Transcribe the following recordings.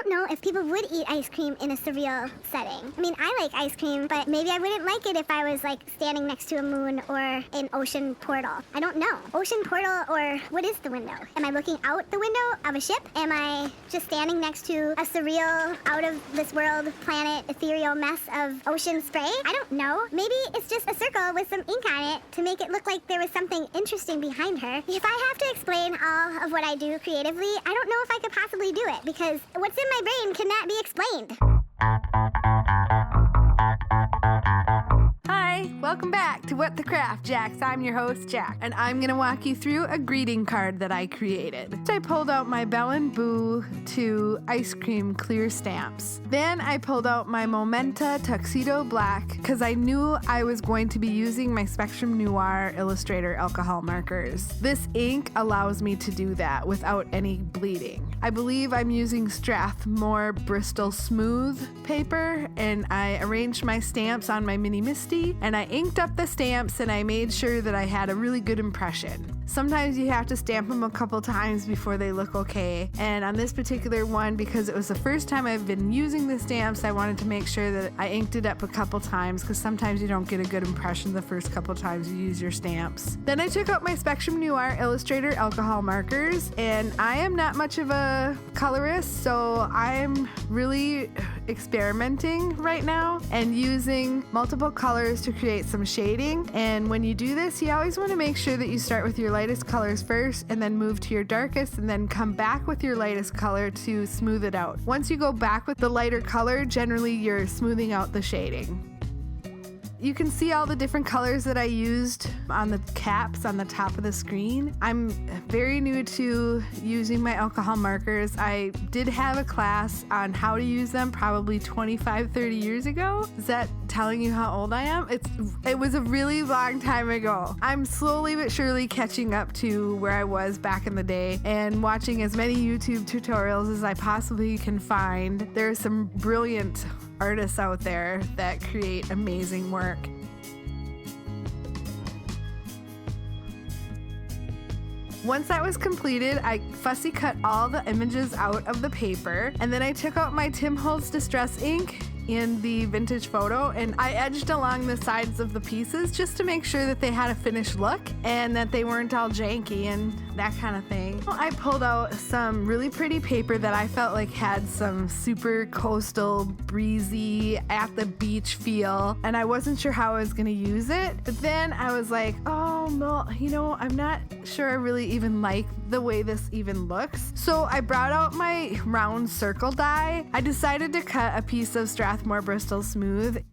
don't know if people would eat ice cream in a surreal setting. I mean, I like ice cream, but maybe I wouldn't like it if I was like standing next to a moon or an ocean portal. I don't know. Ocean portal, or what is the window? Am I looking out the window of a ship? Am I just standing next to a surreal, out of this world, planet, ethereal mess of ocean spray? I don't know. Maybe it's just a circle with some ink on it to make it look like there was something interesting behind her. If I have to explain all of what I do creatively, I don't know if I could possibly do it, because what's in my brain cannot be explained. Hi, welcome back to What the Craft Jax. I'm your host, Jack, and I'm going to walk you through a greeting card that I created. I pulled out my Belle Boo II ice cream clear stamps. Then I pulled out my Momenta Tuxedo Black because I knew I was going to be using my Spectrum Noir Illustrator alcohol markers. This ink allows me to do that without any bleeding. I believe I'm using Strathmore Bristol Smooth paper, and I arranged my stamps on my Mini Misty, and I inked up the stamps, and I made sure that I had a really good impression. Sometimes you have to stamp them a couple times before they look okay, and on this particular one, because it was the first time I've been using the stamps, I wanted to make sure that I inked it up a couple times, because sometimes you don't get a good impression the first couple times you use your stamps. Then I took out my Spectrum Noir Illustrator alcohol markers, and I am not much of a colorist, so I'm really experimenting right now and using multiple colors to create some shading. And when you do this, you always want to make sure that you start with your lightest colors first and then move to your darkest and then come back with your lightest color to smooth it out. Once you go back with the lighter color, generally you're smoothing out the shading. You can see all the different colors that I used on the caps on the top of the screen. I'm very new to using my alcohol markers. I did have a class on how to use them probably 25, 30 years ago. Is that telling you how old I am? It was a really long time ago. I'm slowly but surely catching up to where I was back in the day and watching as many YouTube tutorials as I possibly can find. There are some brilliant artists out there that create amazing work. Once that was completed, I fussy cut all the images out of the paper, and then I took out my Tim Holtz Distress ink in the vintage photo, and I edged along the sides of the pieces just to make sure that they had a finished look and that they weren't all janky and that kind of thing. I pulled out some really pretty paper that I felt like had some super coastal, breezy, at the beach feel, and I wasn't sure how I was gonna use it. But then I was like, oh no, I'm not sure I really even like the way this even looks. So I brought out my round circle die. I decided to cut a piece of Strathmore Bristol Smooth.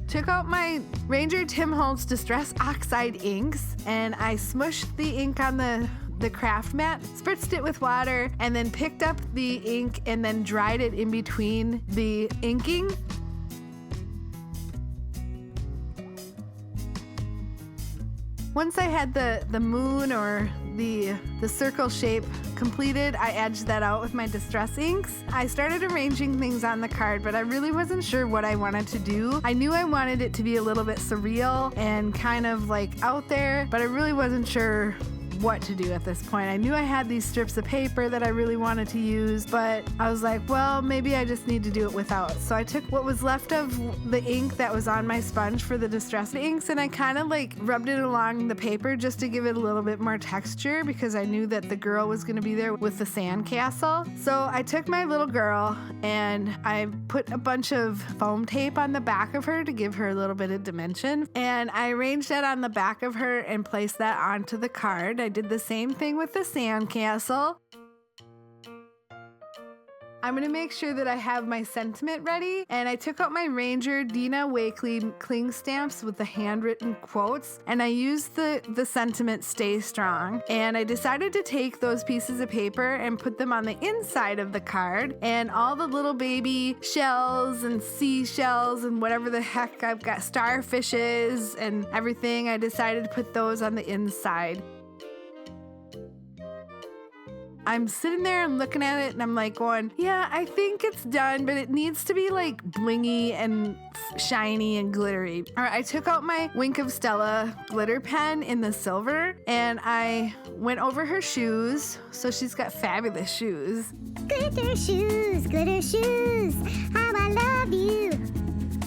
Took out my Ranger Tim Holtz Distress Oxide inks, and I smushed the ink on the craft mat, spritzed it with water, and then picked up the ink and then dried it in between the inking. Once I had the moon or the circle shape completed, I edged that out with my distress inks. I started arranging things on the card, but I really wasn't sure what I wanted to do. I knew I wanted it to be a little bit surreal and kind of like out there, but I really wasn't sure what to do at this point. I knew I had these strips of paper that I really wanted to use, but I was like, well, maybe I just need to do it without. So I took what was left of the ink that was on my sponge for the distress inks, and I kind of like rubbed it along the paper just to give it a little bit more texture, because I knew that the girl was going to be there with the sandcastle. So I took my little girl and I put a bunch of foam tape on the back of her to give her a little bit of dimension, and I arranged that on the back of her and placed that onto the card. I did the same thing with the sandcastle. I'm going to make sure that I have my sentiment ready, and I took out my Ranger Dina Wakley cling stamps with the handwritten quotes, and I used the sentiment "Stay Strong," and I decided to take those pieces of paper and put them on the inside of the card, and all the little baby shells and seashells and whatever the heck I've got, starfishes and everything, I decided to put those on the inside. I'm sitting there and looking at it and I'm like going, yeah, I think it's done, but it needs to be like blingy and shiny and glittery. All right, I took out my Wink of Stella glitter pen in the silver and I went over her shoes. So she's got fabulous shoes. Glitter shoes, how I love you.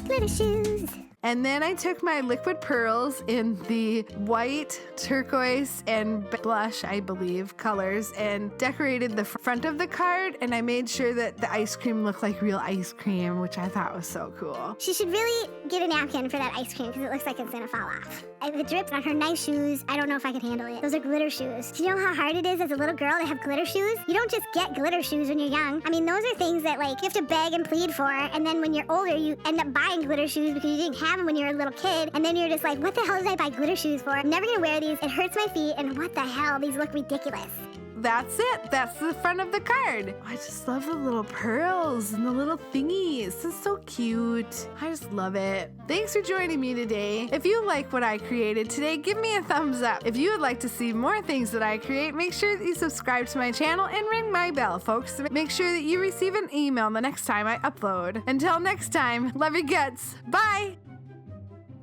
Glitter shoes. And then I took my liquid pearls in the white, turquoise, and blush, I believe, colors and decorated the front of the card. And I made sure that the ice cream looked like real ice cream, which I thought was so cool. She should really get a napkin for that ice cream because it looks like it's gonna fall off. If it drips on her nice shoes, I don't know if I could handle it. Those are glitter shoes. Do you know how hard it is as a little girl to have glitter shoes? You don't just get glitter shoes when you're young. I mean, those are things that like you have to beg and plead for, and then when you're older, you end up buying glitter shoes because you didn't have them when you were a little kid, and then you're just like, what the hell did I buy glitter shoes for? I'm never gonna wear these. It hurts my feet, and what the hell? These look ridiculous. That's it. That's the front of the card. I just love the little pearls and the little thingies. This is so cute. I just love it. Thanks for joining me today. If you like what I created today, give me a thumbs up. If you would like to see more things that I create, make sure that you subscribe to my channel and ring my bell, folks. Make sure that you receive an email the next time I upload. Until next time, love your guts. Bye.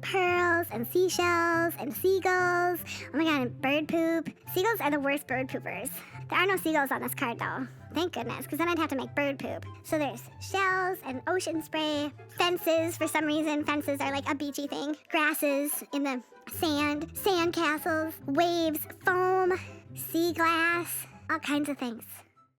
Pearls and seashells and seagulls. Oh my god, and bird poop. Seagulls are the worst bird poopers. There are no seagulls on this card though. Thank goodness, because then I'd have to make bird poop. So there's shells and ocean spray, fences for some reason. Fences are like a beachy thing. Grasses in the sand, sand castles, waves, foam, sea glass, all kinds of things.